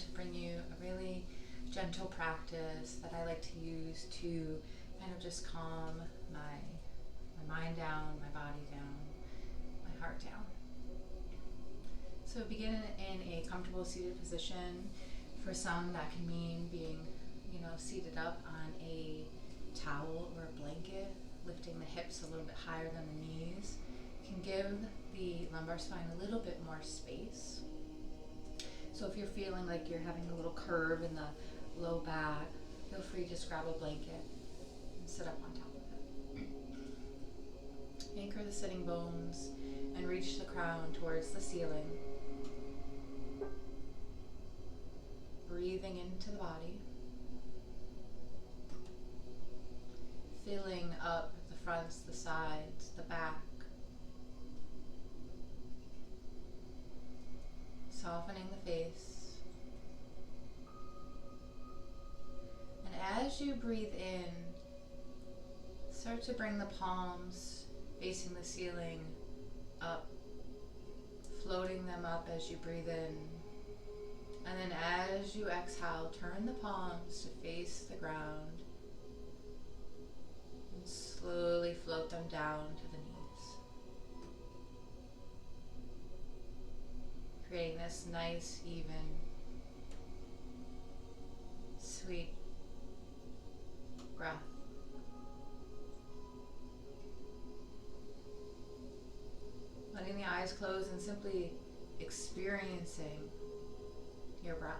to bring you a really gentle practice that I like to use to kind of just calm my mind down, my body down, my heart down. So begin in a comfortable seated position. For some, that can mean being, seated up on a towel or a blanket, lifting the hips a little bit higher than the knees. Can give the lumbar spine a little bit more space. So if you're feeling like you're having a little curve in the low back, feel free to just grab a blanket and sit up on top of it. Anchor the sitting bones and reach the crown towards the ceiling. Breathing into the body. Filling up the fronts, the sides, the back. Softening the face. And as you breathe in, start to bring the palms facing the ceiling up, floating them up as you breathe in. And then as you exhale, turn the palms to face the ground and slowly float them down to the knees. Creating this nice, even, sweet breath. Letting the eyes close and simply experiencing your breath.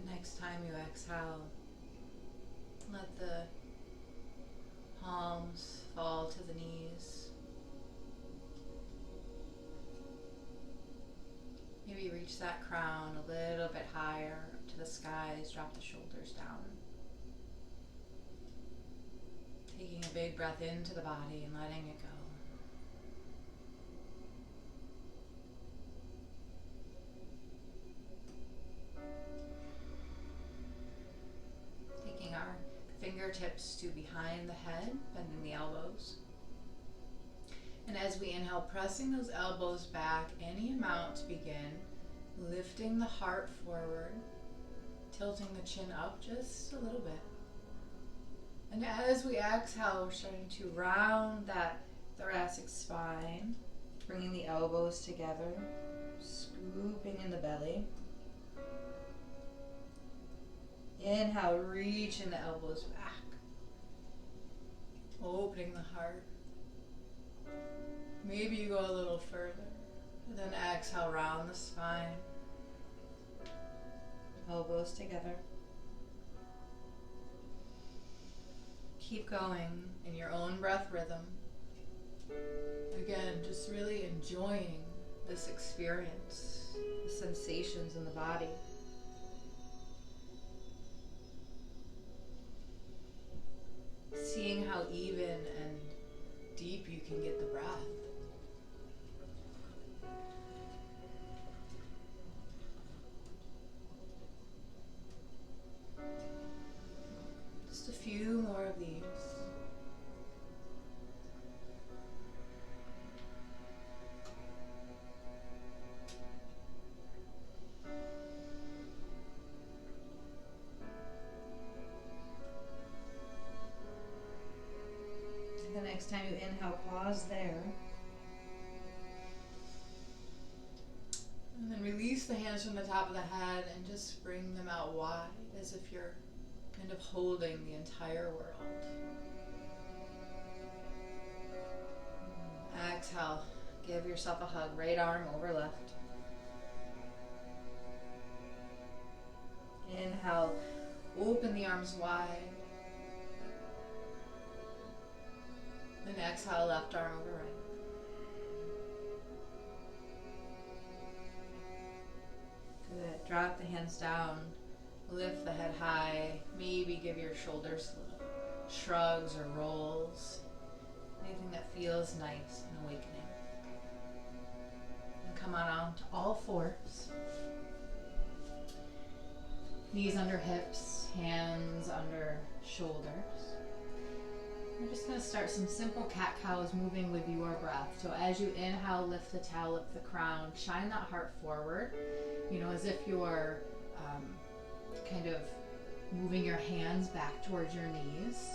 Next time you exhale, let the palms fall to the knees. Maybe reach that crown a little bit higher to the skies, drop the shoulders down. Taking a big breath into the body and letting it go. Fingertips to behind the head, bending the elbows. And as we inhale, pressing those elbows back any amount to begin, lifting the heart forward, tilting the chin up just a little bit. And as we exhale, we're starting to round that thoracic spine, bringing the elbows together, scooping in the belly. Inhale, reaching the elbows back, opening the heart. Maybe you go a little further, and then exhale, round the spine, elbows together. Keep going in your own breath rhythm. Again, just really enjoying this experience, the sensations in the body. Seeing how even and deep you can get the breath. Just a few more of these. Next time you inhale, pause there. And then release the hands from the top of the head and just bring them out wide as if you're kind of holding the entire world. Exhale, give yourself a hug, right arm over left. Inhale. Open the arms wide. Then exhale, left arm over right. Good. Drop the hands down. Lift the head high. Maybe give your shoulders little shrugs or rolls. Anything that feels nice and awakening. And come on out to all fours. Knees under hips, hands under shoulders. We're just going to start some simple cat-cows moving with your breath. So as you inhale, lift the tail, lift the crown, shine that heart forward, you know, as if you're kind of moving your hands back towards your knees.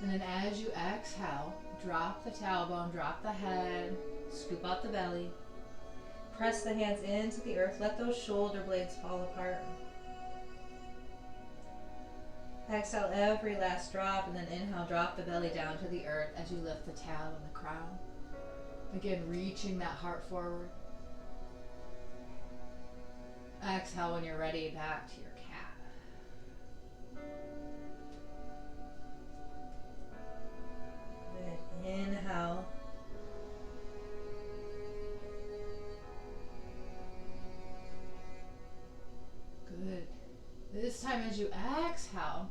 And then as you exhale, drop the tailbone, drop the head, scoop out the belly. Press the hands into the earth. Let those shoulder blades fall apart. Exhale every last drop, and then inhale, drop the belly down to the earth as you lift the tail and the crown. Again, reaching that heart forward. Exhale when you're ready, back to your cat. Good. Inhale. Good. This time as you exhale,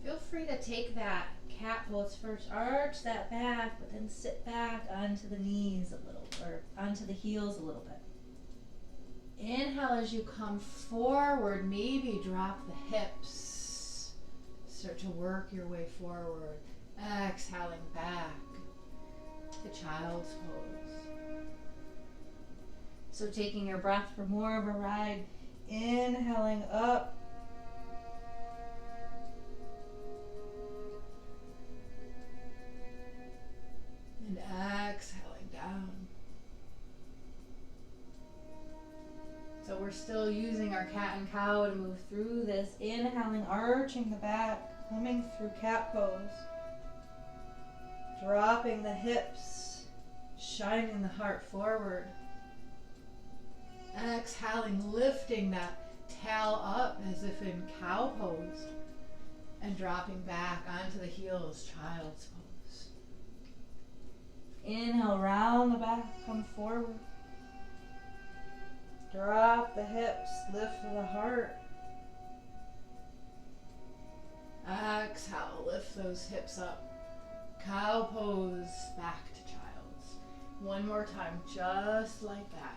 feel free to take that cat pose first. Arch that back, but then sit back onto the knees a little, or onto the heels a little bit. Inhale as you come forward, maybe drop the hips. Start to work your way forward. Exhaling back to child's pose. So taking your breath for more of a ride. Inhaling up. And exhaling down. So we're still using our cat and cow to move through this. Inhaling, arching the back, coming through cat pose. Dropping the hips, shining the heart forward. Exhaling, lifting that tail up as if in cow pose. And dropping back onto the heels, child's pose. Inhale, round the back, come forward. Drop the hips, lift the heart. Exhale, lift those hips up. Cow pose, back to child's. One more time, just like that.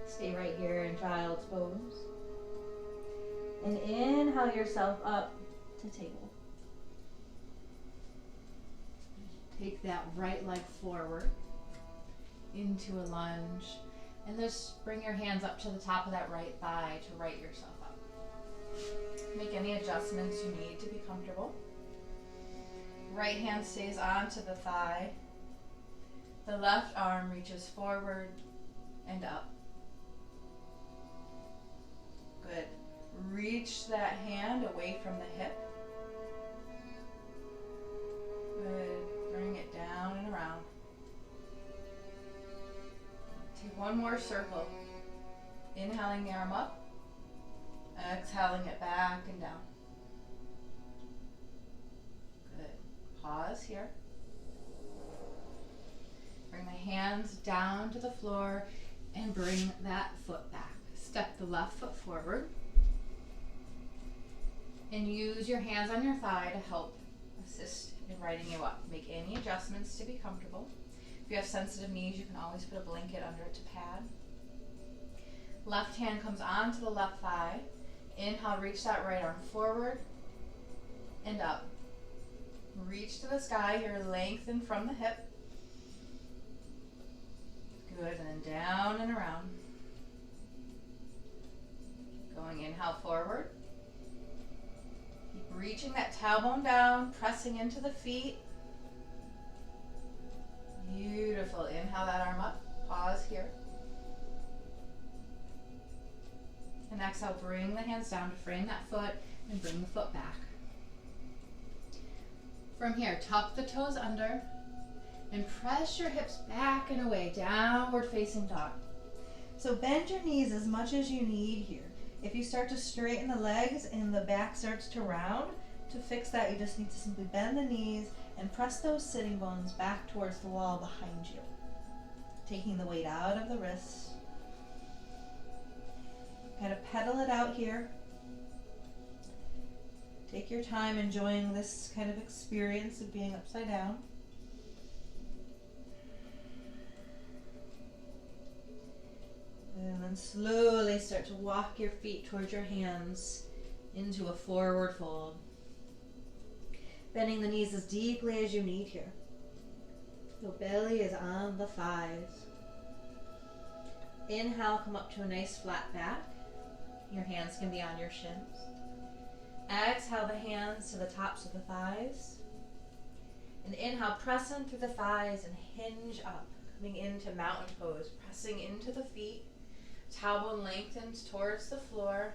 Stay right here in child's pose. And inhale yourself up to table. Take that right leg forward into a lunge. And just bring your hands up to the top of that right thigh to right yourself up. Make any adjustments you need to be comfortable. Right hand stays onto the thigh. The left arm reaches forward and up. Good. Reach that hand away from the hip. Good. Bring it down and around. Take one more circle. Inhaling the arm up. Exhaling it back and down. Good. Pause here. Bring my hands down to the floor and bring that foot back. Step the left foot forward and use your hands on your thigh to help assist in riding you up. Make any adjustments to be comfortable. If you have sensitive knees, you can always put a blanket under it to pad. Left hand comes onto the left thigh. Inhale, reach that right arm forward and up. Reach to the sky here, lengthen from the hip. Good, and then down and around. Going inhale forward. Keep reaching that tailbone down, pressing into the feet. Beautiful. Inhale that arm up. Pause here. And And exhale, bring the hands down to frame that foot and bring the foot back. From here, tuck the toes under and press your hips back and away, downward facing dog. So bend your knees as much as you need here. If you start to straighten the legs and the back starts to round, to fix that you just need to simply bend the knees and press those sitting bones back towards the wall behind you. Taking the weight out of the wrists. Kind of pedal it out here. Take your time enjoying this kind of experience of being upside down. And then slowly start to walk your feet towards your hands into a forward fold. Bending the knees as deeply as you need here. The belly is on the thighs. Inhale, come up to a nice flat back. Your hands can be on your shins. Exhale the hands to the tops of the thighs. And inhale, press in through the thighs and hinge up, coming into mountain pose, pressing into the feet. Tailbone lengthens towards the floor.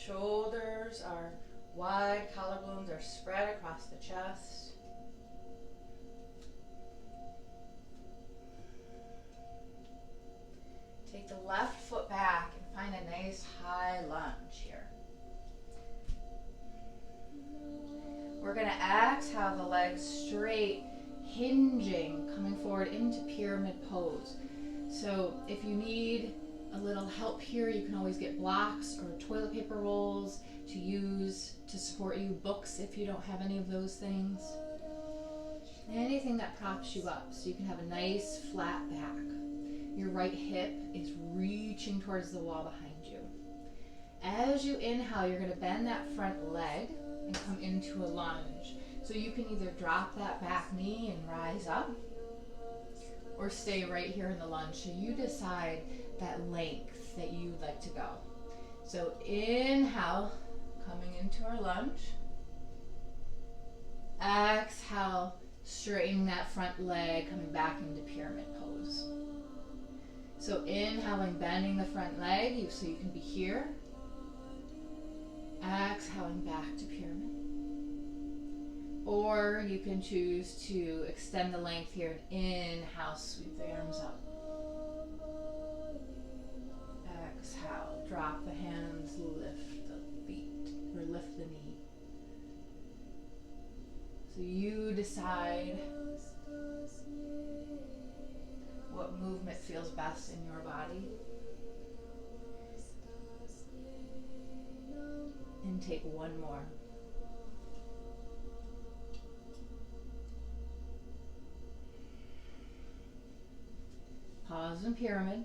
Shoulders are wide, collarbones are spread across the chest. Take the left foot back and find a nice high lunge here. We're going to exhale the legs straight, hinging, coming forward into pyramid pose. So if you need a little help here, you can always get blocks or toilet paper rolls to use to support you, books if you don't have any of those things. Anything that props you up so you can have a nice flat back. Your right hip is reaching towards the wall behind you. As you inhale, you're going to bend that front leg and come into a lunge. So you can either drop that back knee and rise up or stay right here in the lunge. So you decide that length that you'd like to go. So inhale, coming into our lunge. Exhale, straightening that front leg, coming back into pyramid pose. So inhaling, bending the front leg so you can be here. Exhaling back to pyramid. Or you can choose to extend the length here and inhale, sweep the arms up. Exhale, drop the hands, lift the feet, or lift the knee. So you decide what movement feels best in your body. And take one more. Pause in pyramid.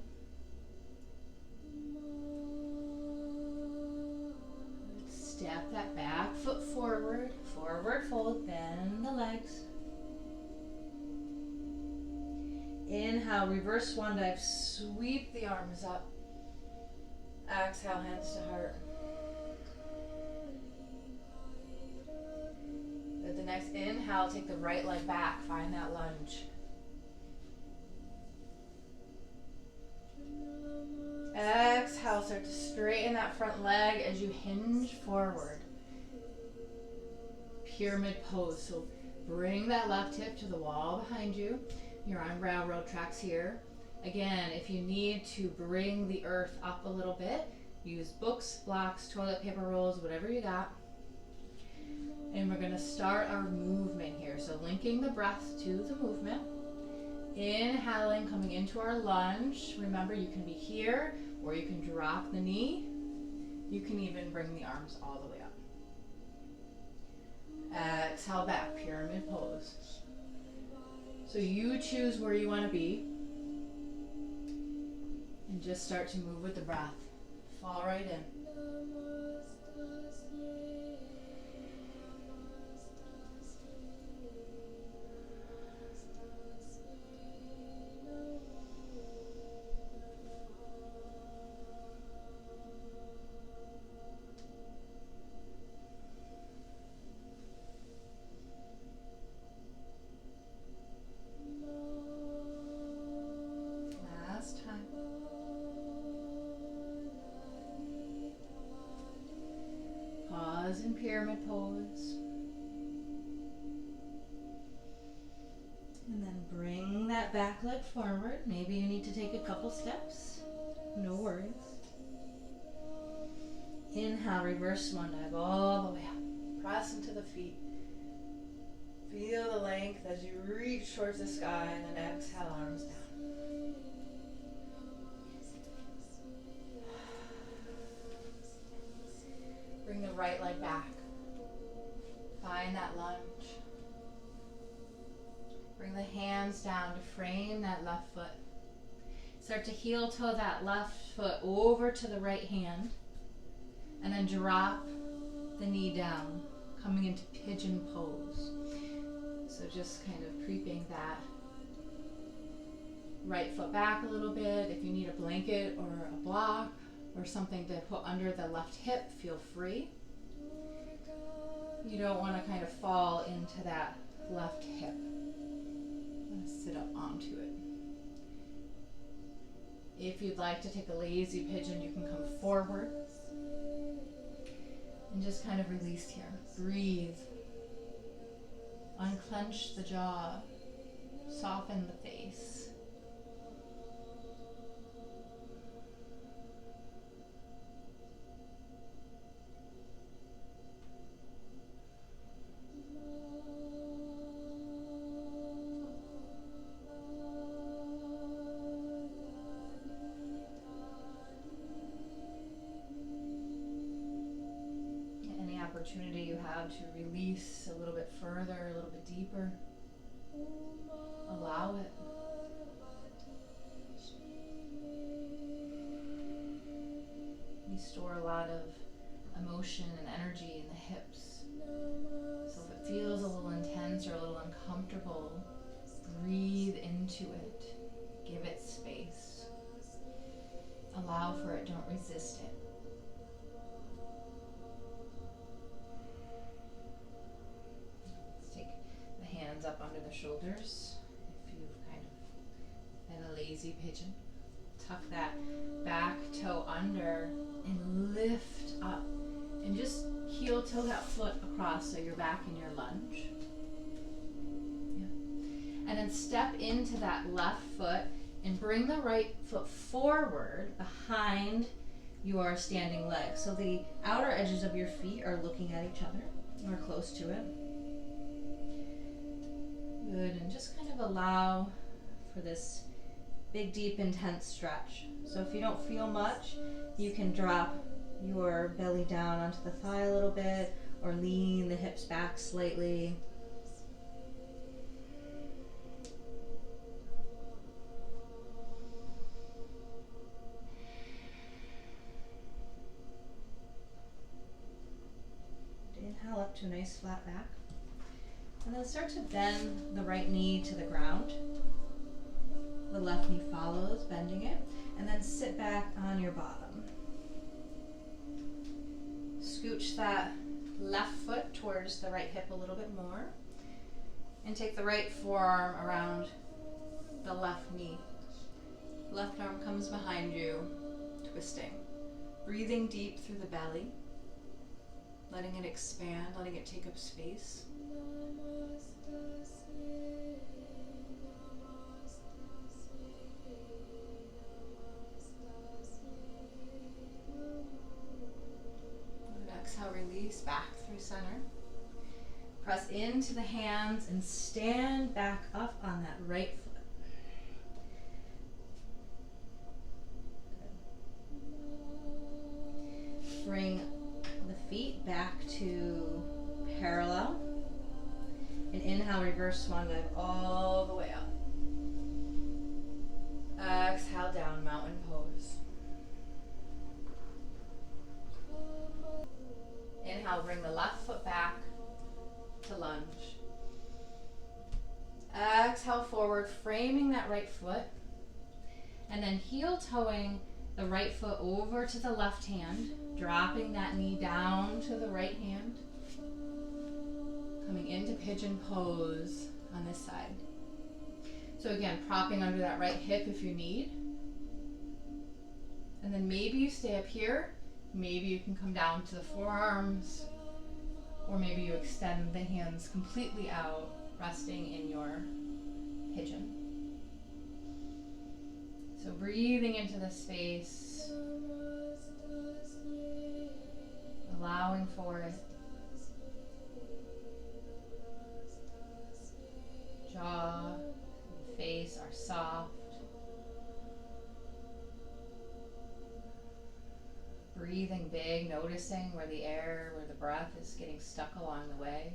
Step that back foot forward, forward fold, bend the legs. Inhale, reverse swan dive, sweep the arms up. Exhale, hands to heart. With the next inhale, take the right leg back, find that lunge. Exhale, start to straighten that front leg as you hinge forward. Pyramid pose. So bring that left hip to the wall behind you. You're on railroad tracks here. Again, if you need to bring the earth up a little bit, use books, blocks, toilet paper rolls, whatever you got. And we're going to start our movement here. So linking the breath to the movement. Inhaling, coming into our lunge. Remember, you can be here or you can drop the knee. You can even bring the arms all the way up. Exhale back, pyramid pose. So you choose where you want to be. And just start to move with the breath. Fall right in. Pause in pyramid pose. And then bring that back leg forward. Maybe you need to take a couple steps. No worries. Inhale, reverse swan dive all the way up. Press into the feet. Feel the length as you reach towards the sky, and then exhale, arms down. Bring the right leg back. Find that lunge. Bring the hands down to frame that left foot. Start to heel toe that left foot over to the right hand. And then drop the knee down, coming into pigeon pose. So just kind of creeping that right foot back a little bit. If you need a blanket or a block or something to put under the left hip, feel free. You don't want to kind of fall into that left hip. I'm going to sit up onto it. If you'd like to take a lazy pigeon, you can come forward and just kind of release here. Breathe. Unclench the jaw. Soften the face. Opportunity you have to release a little bit further, a little bit deeper. Allow it. We store a lot of emotion and energy in the hips. So if it feels a little intense or a little uncomfortable, breathe into it. Give it space. Allow for it, don't resist it. Up under the shoulders. If you've kind of been a lazy pigeon, tuck that back toe under and lift up and just heel toe that foot across so you're back in your lunge. Yeah. And then step into that left foot and bring the right foot forward behind your standing leg. So the outer edges of your feet are looking at each other or close to it. Good, and just kind of allow for this big, deep, intense stretch. So if you don't feel much, you can drop your belly down onto the thigh a little bit or lean the hips back slightly. Inhale up to a nice flat back. And then start to bend the right knee to the ground. The left knee follows, bending it. And then sit back on your bottom. Scooch that left foot towards the right hip a little bit more. And take the right forearm around the left knee. Left arm comes behind you, twisting. Breathing deep through the belly. Letting it expand, letting it take up space. Exhale, release back through center. Press into the hands and stand back up on that right foot. Good. Bring the feet back to parallel. And inhale, reverse swan dive all the way up. Exhale, down, mountain pose. Inhale, bring the left foot back to lunge. Exhale, forward, framing that right foot. And then heel toeing the right foot over to the left hand, dropping that knee down to the right hand. Coming into pigeon pose on this side. So again, propping under that right hip if you need. And then maybe you stay up here. Maybe you can come down to the forearms Or maybe you extend the hands completely out, resting in your pigeon. So breathing into the space, allowing for it. Jaw and face are soft. Breathing big, noticing where the breath is getting stuck along the way.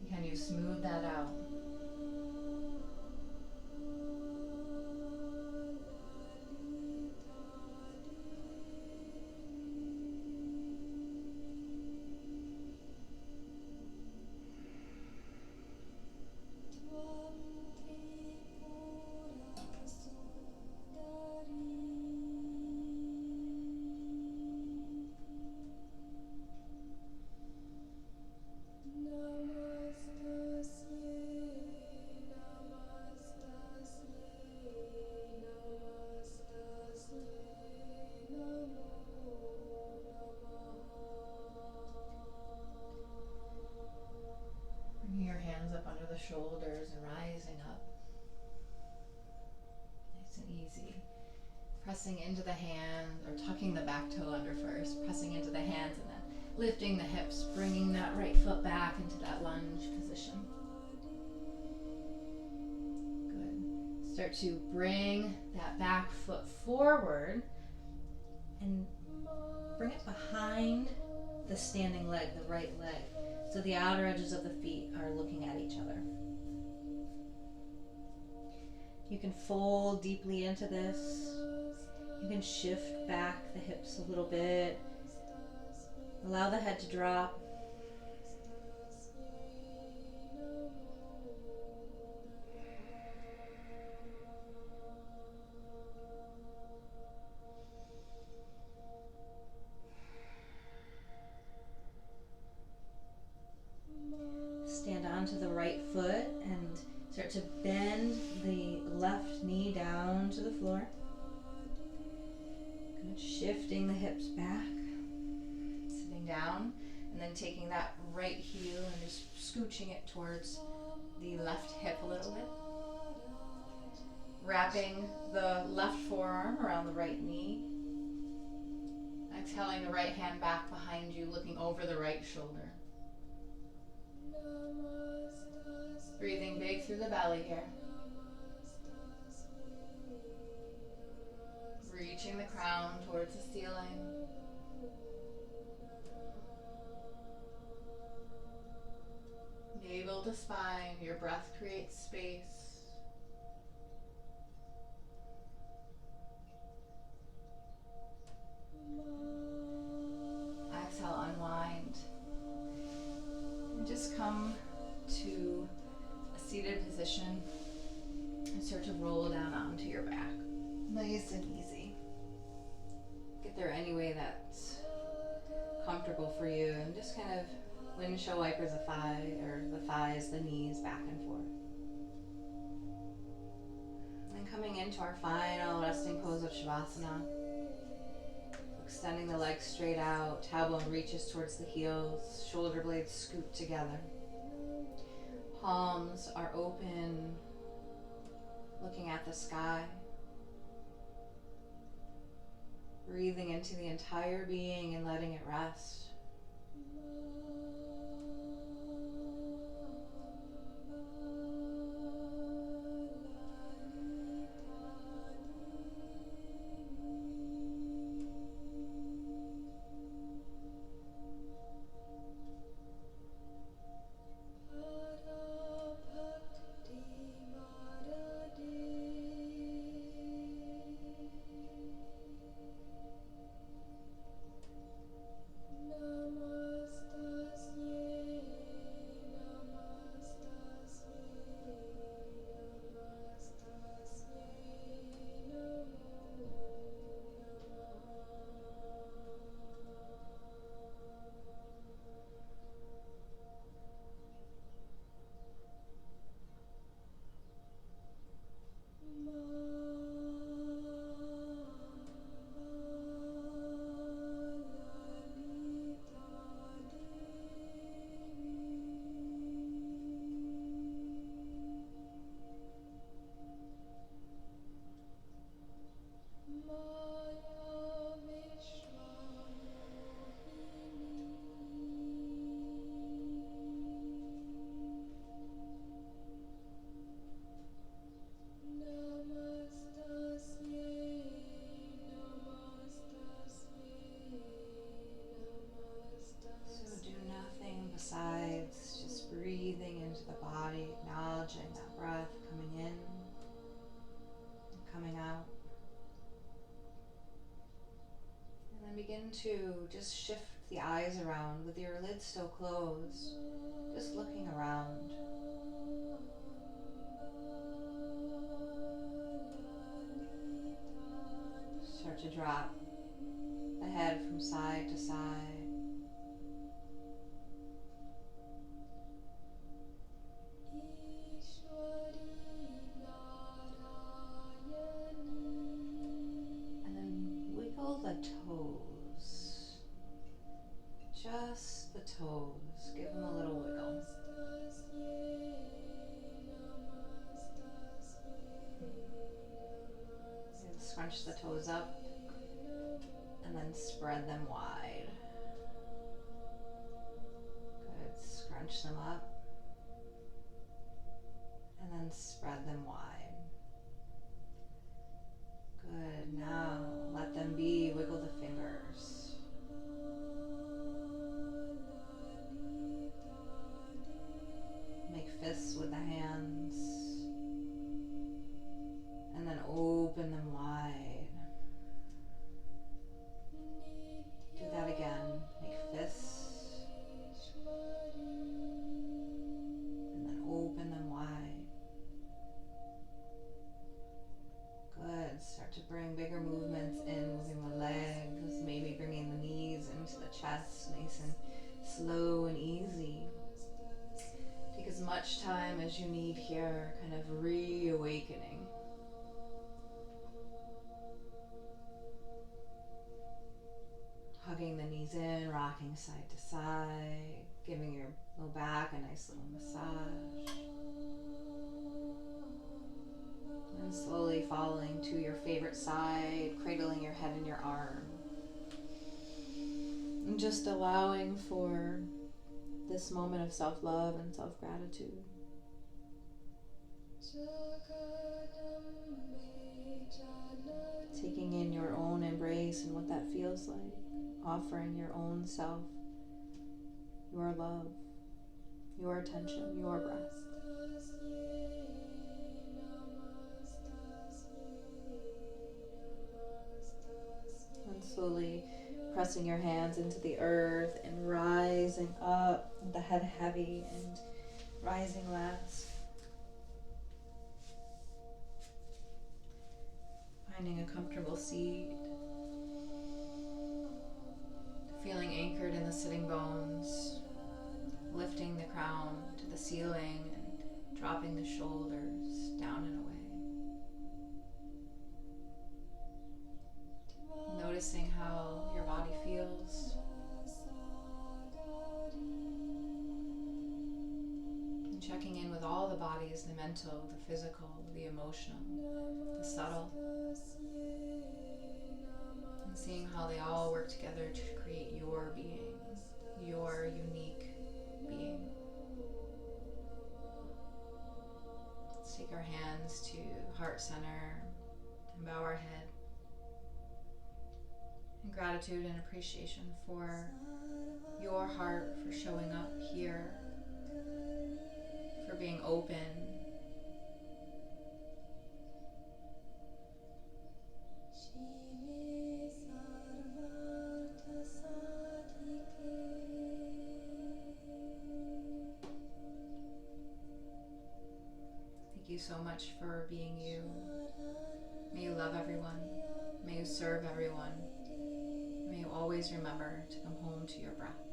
Can you smooth that out? Bringing your hands up under the shoulders and rising up. Nice and easy. Pressing into the hands, or tucking the back toe under first, pressing into the hands and then lifting the hips, bringing that right foot back into that lunge position. Good. Start to bring that back foot forward and bring it behind the standing leg, the right leg. So the outer edges of the feet are looking at each other. You can fold deeply into this. You can shift back the hips a little bit. Allow the head to drop. Stand onto the right foot and start to bend the left knee down to the floor. Good. Shifting the hips back, sitting down, and then taking that right heel and just scooching it towards the left hip a little bit. Wrapping the left forearm around the right knee. Exhaling the right hand back behind you, looking over the right shoulder. Breathing big through the belly here. Reaching the crown towards the ceiling. Navel to spine, your breath creates space. Exhale, unwind. And just come to a seated position and start to roll down onto your back. Nice and easy. Get there any way that's comfortable for you, and just kind of windshield wipers the thigh, or the thighs, the knees, back and forth. And coming into our final resting pose of Shavasana. Extending the legs straight out, tailbone reaches towards the heels, shoulder blades scoot together. Palms are open, looking at the sky. Breathing into the entire being and letting it rest. acknowledging that breath coming in and coming out. And then begin to just shift the eyes around with your lids still closed, just looking around. Start to drop the head from side to side. And then wiggle the toes. Just the toes. Give them a little wiggle. And scrunch the toes up and then spread them wide. Good. Scrunch them up and then spread them wide. Good. Now let them be. Wiggle the fingers. Make fists with the hands. And then open them wide. Do that again. Make fists. And then open them wide. Good. Start to bring bigger movements in, moving the legs, maybe bringing the knees into the chest, nice and slow and easy. Take as much time as you need here, kind of reawakening. Hugging the knees in, rocking side to side, giving your low back a nice little massage. And slowly falling to your favorite side, cradling your head in your arm. And just allowing for this moment of self-love and self-gratitude. Taking in your own embrace and what that feels like. Offering your own self, your love, your attention, your breath. And slowly pressing your hands into the earth and rising up with the head heavy and rising last. Finding a comfortable seat. Feeling anchored in the sitting bones, lifting the crown to the ceiling and dropping the shoulders down and away. Noticing how your body feels. And checking in with all the bodies, the mental, the physical, the emotional, the subtle. Seeing how they all work together to create your being, your unique being. Let's take our hands to heart center and bow our head in gratitude and appreciation for your heart, for showing up here, for being open. Thank you so much for being you. May you love everyone. May you serve everyone. May you always remember to come home to your breath.